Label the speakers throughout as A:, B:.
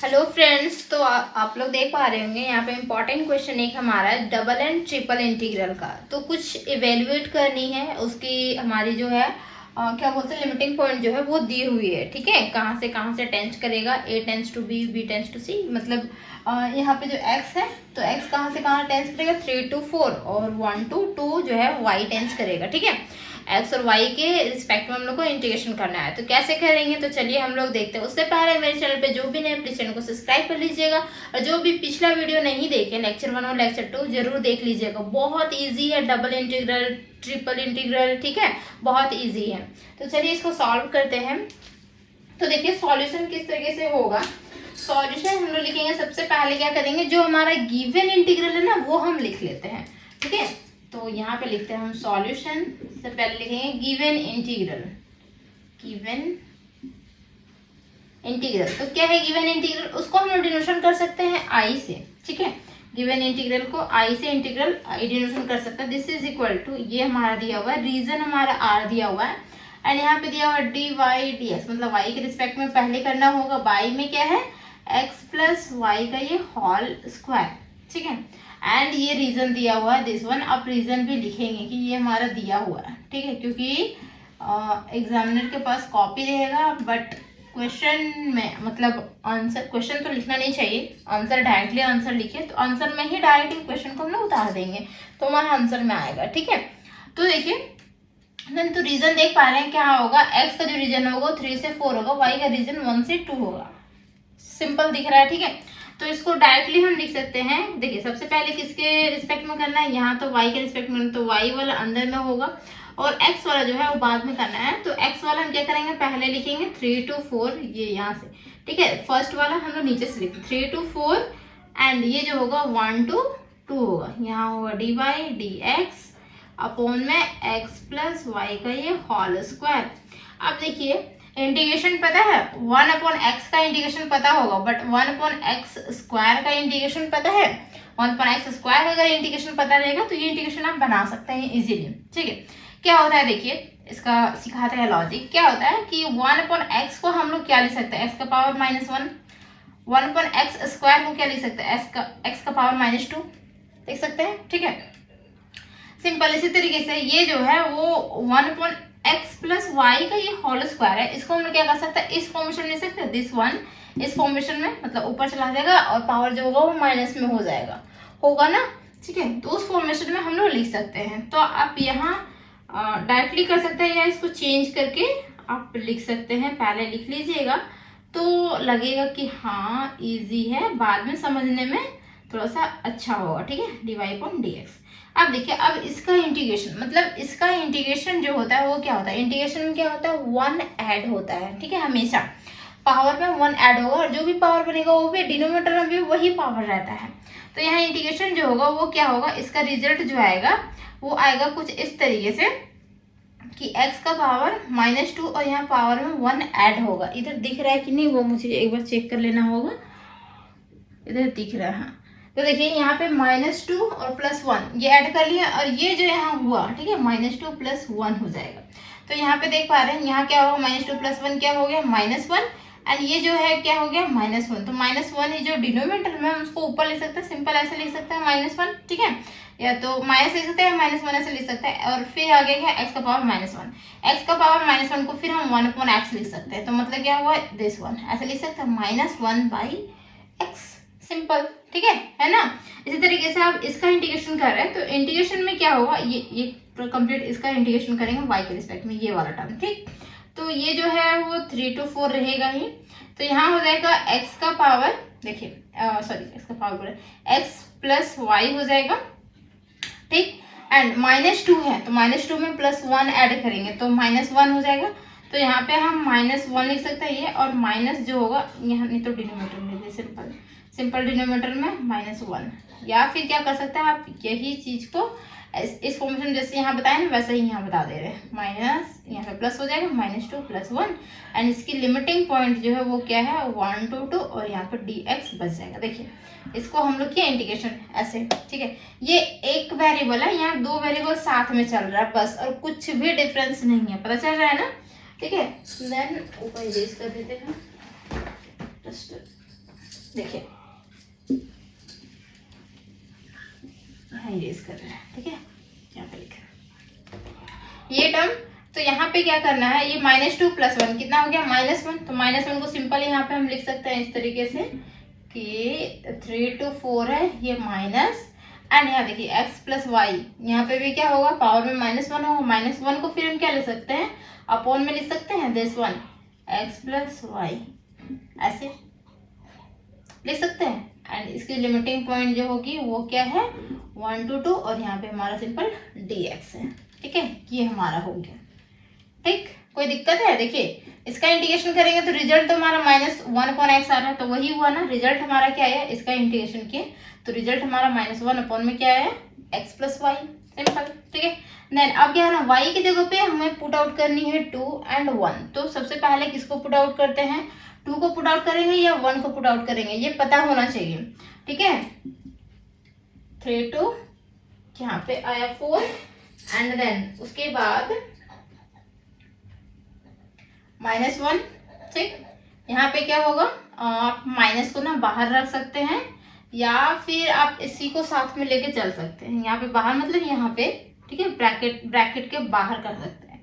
A: Hello friends, तो आप लोग देख पा रहे होंगे यहाँ पे इम्पोर्टेंट क्वेश्चन एक हमारा है डबल एंड ट्रिपल इंटीग्रल का। तो कुछ इवेल्युएट करनी है उसकी, हमारी जो है क्या बोलते हैं लिमिटिंग पॉइंट जो है वो दी हुई है। ठीक है, कहाँ से टेंस करेगा, A tense to B, B tense to C. मतलब यहाँ पे जो x है तो x कहाँ से कहाँ टेंस करेगा, 3 to 4 और 1 to 2 जो है y टेंस करेगा। ठीक है, एक्स और वाई के रिस्पेक्ट में हम लोग को इंटीग्रेशन करना है। तो कैसे करेंगे, तो चलिए हम लोग देखते हैं। उससे पहले मेरे चैनल पे जो भी नए, प्लीज चैनल को सब्सक्राइब कर लीजिएगा, और जो भी पिछला वीडियो नहीं देखे लेक्चर 1 और लेक्चर 2 जरूर देख लीजिएगा। बहुत ईजी है डबल इंटीग्रल, ट्रिपल इंटीग्रल। ठीक है, बहुत ईजी है। तो चलिए इसको सॉल्व करते हैं। तो देखिए सॉल्यूशन किस तरीके से होगा। सॉल्यूशन हम लोग लिखेंगे, सबसे पहले क्या करेंगे, जो हमारा गिवन इंटीग्रल है ना वो हम लिख लेते हैं। ठीक है, तो यहाँ पे लिखते हैं हम सॉल्यूशन। से पहले लिखेंगे गिवन इंटीग्रल। गिवन इंटीग्रल तो क्या है गिवन इंटीग्रल, उसको हम लोग डिनोशन कर सकते हैं आई से। ठीक है, गिवन इंटीग्रल को आई से इंटीग्रल आई डिनोशन कर सकते हैं। दिस इज इक्वल टू, ये हमारा दिया हुआ है, रीजन हमारा आर दिया हुआ है, एंड यहाँ पे दिया हुआ डी वाई डी एक्स। मतलब वाई के रिस्पेक्ट में पहले करना होगा, वाई में क्या है एक्स प्लस वाई का ये होल स्क्वायर। ठीक है, एंड ये रीजन दिया हुआ है दिस वन। आप रीजन भी लिखेंगे कि ये हमारा दिया हुआ है। ठीक है, क्योंकि एग्जामिनर के पास कॉपी रहेगा, बट क्वेश्चन में मतलब आंसर, क्वेश्चन तो लिखना नहीं चाहिए, आंसर डायरेक्टली आंसर लिखिए, तो आंसर में ही डायरेक्टली क्वेश्चन को हम लोग उतार देंगे तो हमारा आंसर में आएगा। ठीक है, तो देखिए देन तो रीजन देख पा रहे हैं क्या होगा, x का जो रीजन होगा 3 से 4 होगा, y का रीजन 1 से 2 होगा। सिंपल दिख रहा है। ठीक है, तो इसको डायरेक्टली हम लिख सकते हैं। देखिए सबसे पहले किसके रिस्पेक्ट में करना है, यहाँ तो y के रिस्पेक्ट में, तो y वाला अंदर में होगा और x वाला जो है वो बाद में करना है। तो x वाला हम क्या करेंगे, पहले लिखेंगे 3 to 4, ये यहाँ से। ठीक है, फर्स्ट वाला हम लोग नीचे से लिखते 3 to 4, एंड ये जो होगा 1 to 2 होगा। यहाँ होगा d y d x upon में x प्लस वाई का ये होल स्क्वायर। अब देखिए इंटीग्रेशन पता है, 1/x का इंटीग्रेशन पता होगा, बट 1/x स्क्वायर का इंटीग्रेशन पता है। 1/x स्क्वायर का अगर इंटीग्रेशन पता रहेगा तो ये इंटीग्रेशन आप बना सकते हैं इजीली। ठीक है, क्या होता है देखिए, इसका सिखाते हैं लॉजिक। क्या होता है कि 1/x को हम लोग क्या लिख सकते हैं, x का पावर -1। 1/x स्क्वायर को क्या लिख सकते हैं, x का पावर -2 लिख सकते हैं। ठीक है, सिंपल। इसी तरीके से ये जो है वो 1/x प्लस वाई का ये होल स्क्वायर है, इसको हम लोग क्या कर सकते हैं, इस फॉर्मेशन में लिख सकते हैं, दिस वन इस फॉर्मेशन में, मतलब ऊपर चला जाएगा और पावर जो होगा वो माइनस में हो जाएगा, होगा ना। ठीक है, तो उस फॉर्मेशन में हम लोग लिख सकते हैं। तो आप यहाँ डायरेक्टली कर सकते हैं या इसको चेंज करके आप लिख सकते हैं। पहले लिख लीजिएगा तो लगेगा कि हाँ इजी है, बाद में समझने में थोड़ा सा अच्छा होगा। ठीक है, d y upon d x. अब देखिए, अब इसका इंटीग्रेशन, मतलब इसका इंटीग्रेशन जो होता है वो क्या होता है, इंटीग्रेशन में क्या होता है 1 ऐड होता है। ठीक है, हमेशा पावर में 1 ऐड होगा, और जो भी पावर बनेगा वो भी डिनोमिनेटर में भी वही पावर रहता है। तो यहाँ इंटीग्रेशन जो होगा वो क्या होगा, इसका रिजल्ट जो आएगा वो आएगा कुछ इस तरीके से कि x का पावर -2 और यहाँ पावर में 1 ऐड होगा। इधर दिख रहा है कि नहीं वो मुझे एक बार चेक कर लेना होगा, इधर दिख रहा है। तो देखिए यहाँ पे -2 और +1 ये ऐड कर लिया, और ये जो यहाँ हुआ, ठीक है, -2 + 1 हो जाएगा। तो यहाँ पे देख पा रहे हैं यहाँ क्या होगा, -2 + 1 क्या हो गया -1, एंड ये जो है क्या हो गया -1। तो -1 ही जो डिनोमिनेटर में हम उसको ऊपर लिख सकते हैं, सिंपल ऐसे लिख सकते हैं -1। ठीक है, या तो माइनस लिख सकते हैं, -1 ऐसे लिख सकते हैं, और फिर आगे क्या x का पावर -1। x का पावर -1 को फिर हम 1/x लिख सकते हैं, तो मतलब क्या हुआ दिस वन ऐसे लिख सकते हैं -1/x। सिंपल, ठीक है ना। इसी तरीके से आप इसका इंटीग्रेशन कर रहे हैं, तो इंटीग्रेशन में क्या होगा, ये कंप्लीट इसका इंटीग्रेशन करेंगे y के रिस्पेक्ट में, ये वाला टर्म। ठीक, तो ये जो है वो 3 to 4 रहेगा ही। तो यहाँ हो जाएगा x का पावर, देखिए सॉरी x का पावर बोले x प्लस वाई हो जाएगा। ठीक, एंड -2 है तो -2 में +1 ऐड करेंगे तो -1 हो जाएगा। तो यहाँ पे हम -1 लिख सकते हैं ये, और माइनस जो होगा यहाँ, नहीं तो डिनोमिनेटर में सिंपल डिनोमिनेटर में -1, या फिर क्या कर सकते हैं आप, यही चीज को इस फॉर्मेशन जैसे यहाँ बताया ना वैसे ही यहाँ बता दे रहे हैं, माइनस यहाँ पे प्लस हो जाएगा -2 + 1, एंड इसकी लिमिटिंग पॉइंट जो है वो क्या है 1 to 2, और यहाँ पर dx बच जाएगा। देखिए इसको हम लोग किया इंटीग्रेशन ऐसे। ठीक है, ये एक वेरिएबल है, यहाँ 2 वेरिएबल साथ में चल रहा है बस, और कुछ भी डिफरेंस नहीं है, पता चल रहा है ना। ठीक है, देन ऊपर इरेज कर देते हैं। देखिए यहाँ इरेज कर रहे हैं, ठीक है, यहाँ पे लिखा ये टर्म। तो यहाँ पे क्या करना है, ये -2 + 1 कितना हो गया, -1। तो -1 को सिंपल यहाँ पे हम लिख सकते हैं इस तरीके से कि 3 to 4 है ये माइनस, एंड यहाँ देखिए x + y, यहाँ पे भी क्या होगा, पावर में -1 होगा। -1 को फिर हम क्या लिख सकते हैं, अपॉन में लिख सकते हैं दिस वन x + y, ऐसे लिख सकते हैं। एंड इसकी लिमिटिंग पॉइंट जो होगी वो क्या है, 1 to 2, और यहाँ पे हमारा सिंपल dx है, ठीक है, ये हमारा हो गया। ठीक, कोई दिक्कत है, देखिए इसका इंटीग्रेशन करेंगे तो रिजल्ट तो हमारा -1/x आ रहा है, तो वही हुआ ना, रिजल्ट हमारा क्या है, इसका इंटीग्रेशन किए तो रिजल्ट हमारा -1 में क्या है, x + y, सिंपल, ठीक है। देन अब क्या है ना, y की जगह पे हमें पुट आउट करनी है 2 and 1। तो सबसे पहले किसको पुट आउट करते हैं, 2 को पुट आउट करेंगे या 1 को पुट आउट करेंगे, ये पता होना चाहिए, ठीक है। 3 to यहाँ पे आया 4, एंड देन उसके बाद -1, ठीक। यहाँ पे क्या होगा, आप माइनस को ना बाहर रख सकते हैं, या फिर आप इसी को साथ में लेके चल सकते हैं। यहाँ पे बाहर मतलब यहाँ पे, ठीक है, ब्रैकेट के बाहर कर सकते हैं।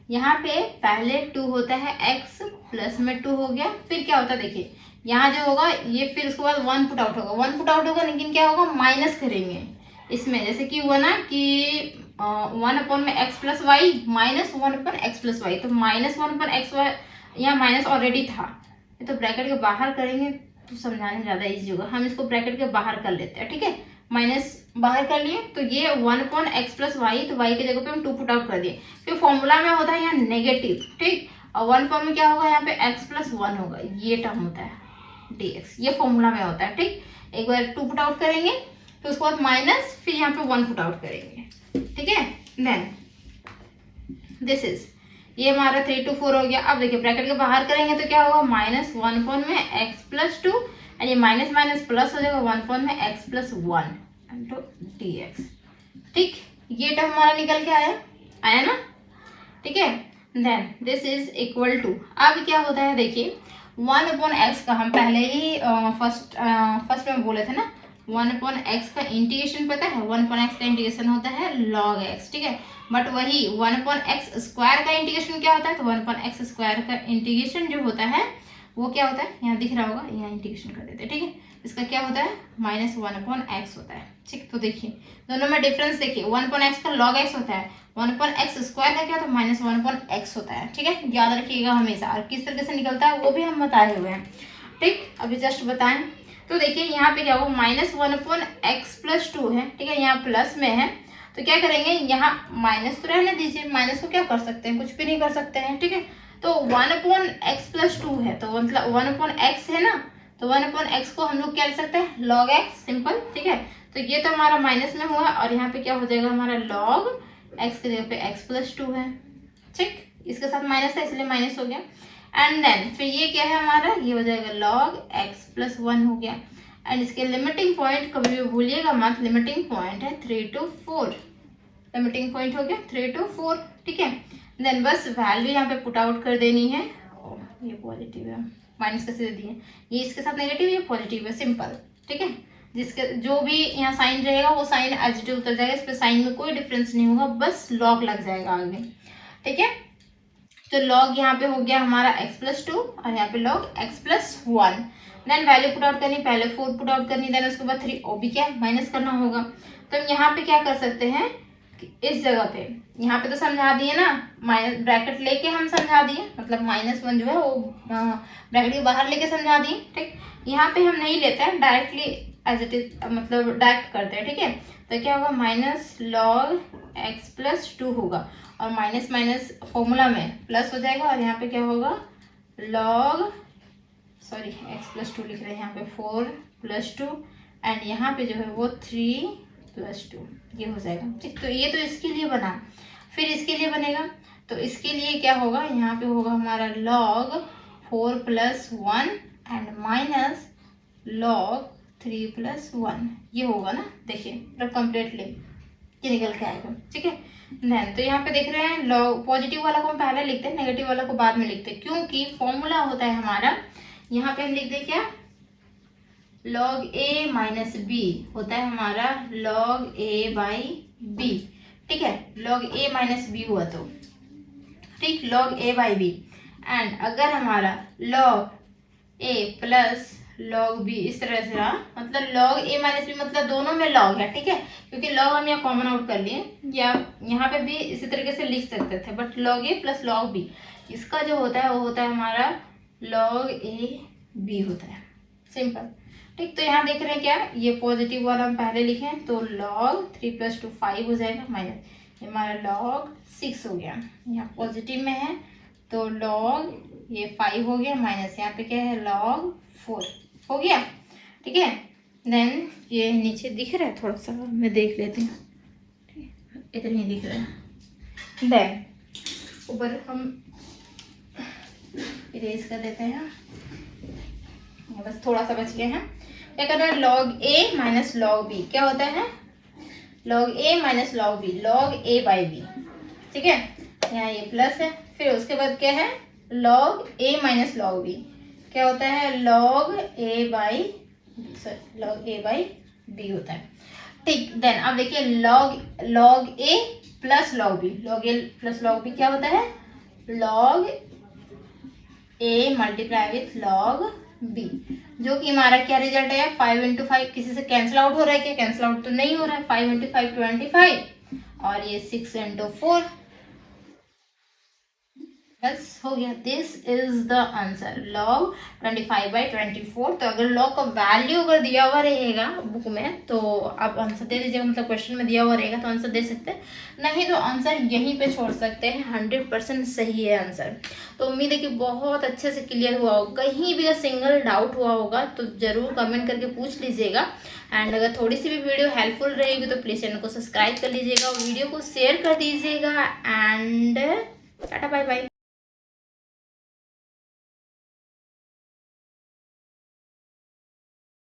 A: यहाँ पे पहले 2 होता है, x प्लस में 2 हो गया, फिर क्या होता है देखिए, यहाँ जो होगा ये, फिर उसके बाद 1 पुट आउट होगा, 1 पुट आउट होगा, लेकिन क्या होगा, माइनस करेंगे इसमें, जैसे कि हुआ ना कि 1/x + y -1/x + y, तो -1/x y, यहाँ माइनस ऑलरेडी था, तो ब्रैकेट के बाहर करेंगे तो समझाने में ज़्यादा इजी होगा, हम इसको ब्रैकेट के बाहर कर लेते हैं, ठीक है। माइनस बाहर कर लिए, तो ये 1/x + y, तो y की जगह पे हम 2 पुट आउट कर दिए। फिर फॉर्मूला में होता है यहाँ नेगेटिव, ठीक, और 1 फॉर्म में क्या होगा, यहाँ पे x + 1 होगा, ये टर्म होता है dx, ये फॉर्मूला में होता है, ठीक। एक बार 2 पुट आउट करेंगे, फिर उसके बाद माइनस, फिर यहाँ पे 1 पुट आउट करेंगे, ठीक है। देन दिस इज, ये हमारा 3 to 4 हो गया। अब देखिए ब्रैकेट के बाहर करेंगे तो क्या होगा, -1 में x + 2, एंड ये माइनस माइनस प्लस हो जाएगा, 1 में x + 1 इंटू dx, ठीक, ये टर्म हमारा निकल के आया ना, ठीक है। Then this is equal to, अब क्या होता है देखिए, 1/x का हम पहले ही फर्स्ट में बोले थे ना, 1/x का इंटीग्रेशन पता है, 1/x का इंटीग्रेशन होता है log x, ठीक है। बट वही 1/x² का इंटीग्रेशन क्या होता है, तो 1/x² का इंटीग्रेशन जो होता है वो क्या होता है, यहाँ दिख रहा होगा, यहाँ इंटीग्रेशन कर देते हैं, ठीक है। इसका क्या होता है, -1/x होता है, ठीक। तो देखिए दोनों में डिफरेंस देखिए, 1/x का log x होता है, 1/x² का क्या होता है, -1/x होता है, ठीक है, याद रखिएगा हमेशा। और किस तरीके से निकलता है वो भी हम बताए हुए हैं, ठीक, अभी जस्ट बताएं। तो देखिए यहाँ पे क्या होगा, -1/x + 2 है, ठीक है, यहाँ प्लस में है, तो क्या करेंगे, यहाँ माइनस तो रहने दीजिए, माइनस को क्या कर सकते हैं, कुछ भी नहीं कर सकते हैं, ठीक है। तो 1/x + 2 है, तो मतलब 1/x है ना, तो 1/x को हम लोग क्या लिख सकते हैं, log x, सिंपल, ठीक है। तो ये तो हमारा माइनस में हुआ, और यहाँ पे क्या हो जाएगा हमारा log x की जगह पे x + 2 है, ठीक, इसके साथ माइनस है इसलिए माइनस हो गया। एंड देन फिर ये क्या है हमारा, ये हो जाएगा log x + 1 हो गया। एंड इसके लिमिटिंग पॉइंट कभी भी भूलिएगा मत, लिमिटिंग पॉइंट है 3 to 4, लिमिटिंग पॉइंट हो गया 3 to 4, ठीक है। देन बस वैल्यू यहाँ पे पुट आउट कर देनी है, ये पॉजिटिव है, माइनस कैसे दे दिए, ये इसके साथ नेगेटिव, ये पॉजिटिव है, सिंपल, ठीक है। जिसके जो भी यहाँ साइन रहेगा वो साइन एज इट इज उतर जाएगा, इस पर साइन में कोई डिफरेंस नहीं होगा, बस लॉग लग जाएगा आगे, ठीक है। तो लॉग यहाँ पे हो गया हमारा x + 2, और यहाँ पे log x + 1। Then value put out करनी, पहले 4 पुट आउट करनी, देन उसके बाद 3, और भी क्या माइनस करना होगा। तो हम यहाँ पे क्या कर सकते हैं, इस जगह पे यहाँ पे तो समझा दिए ना, माइनस ब्रैकेट लेके हम समझा दिए, मतलब -1 जो है वो ब्रैकेट के बाहर लेके समझा दिए, ठीक। यहाँ पे हम नहीं लेते हैं, डायरेक्टली एज इट इज, मतलब डायरेक्ट करते हैं, ठीक है। तो क्या होगा, -log x + 2 होगा, और माइनस माइनस फॉर्मूला में प्लस हो जाएगा, और यहाँ पे क्या होगा, log x + 2 लिख रहे हैं यहाँ पे, 4 + 2, एंड यहाँ पे जो है वो 3 + 2, ये हो जाएगा, ठीक। तो ये तो इसके लिए बना, फिर इसके लिए बनेगा, तो इसके लिए क्या होगा, यहाँ पे होगा हमारा log 4 + 1 एंड -log 3 + 1, ये होगा ना, देखिए पूरा कंप्लीटली ये निकल के आएगा, ठीक है। देन तो यहाँ पे देख रहे हैं, लॉग पॉजिटिव वाला को हम पहले लिखते हैं, नेगेटिव वाला को बाद में लिखते हैं, क्योंकि फॉर्मूला होता है हमारा, यहाँ पे हम लिखते हैं क्या, log a माइनस बी होता है हमारा log a बाई बी, ठीक है, log a माइनस बी हुआ तो, ठीक, log a by b. And अगर हमारा log a plus log b इस तरह से रहा, मतलब log a माइनस बी मतलब दोनों में log है, ठीक है, क्योंकि log हम यहाँ कॉमन आउट कर लिए, या यहाँ पे भी इसी तरीके से लिख सकते थे, but log a plus log b इसका जो होता है वो होता है हमारा log a b होता है, सिंपल, ठीक। तो यहाँ देख रहे हैं क्या, ये पॉजिटिव वाला हम पहले लिखे हैं तो log 3 + 2 5 हो जाएगा, माइनस ये हमारा log 6 हो गया, यहाँ पॉजिटिव में है तो log ये 5 हो गया, माइनस यहाँ पे क्या है log 4 हो गया, ठीक है। देन ये नीचे दिख रहा है, थोड़ा सा मैं देख लेती हूँ, इधर ही दिख रहा है। देन ऊपर हम इरेज कर देते हैं, बस थोड़ा सा बच गया है। क्या करना है, log a minus log b क्या होता है, log a minus log b, log a by b, ठीक है, यहाँ ये प्लस है, फिर उसके बाद क्या है log a minus log b क्या होता है log a बाई b होता है, ठीक। देन अब देखिए log a plus log b, log a plus log b क्या होता है log a multiply with log b, जो कि हमारा क्या रिजल्ट है 5 × 5 किसी से कैंसिल आउट हो रहा है क्या, कैंसिल आउट तो नहीं हो रहा है, 5 × 5 25 और ये 6 × 4 बस हो गया। This is the answer log 25/24। तो अगर log का वैल्यू अगर दिया हुआ रहेगा बुक में तो आप आंसर दे दीजिएगा, मतलब क्वेश्चन में दिया हुआ रहेगा तो आंसर दे सकते हैं, नहीं तो आंसर यहीं पे छोड़ सकते हैं, 100% सही है आंसर। तो उम्मीद है कि बहुत अच्छे से क्लियर हुआ होगा, कहीं भी अगर सिंगल डाउट हुआ होगा तो जरूर कमेंट करके पूछ लीजिएगा। एंड अगर थोड़ी सी भी वीडियो हेल्पफुल रहेगी तो प्लीज़ चैनल को सब्सक्राइब कर लीजिएगा और वीडियो को शेयर कर दीजिएगा। And tata bye bye.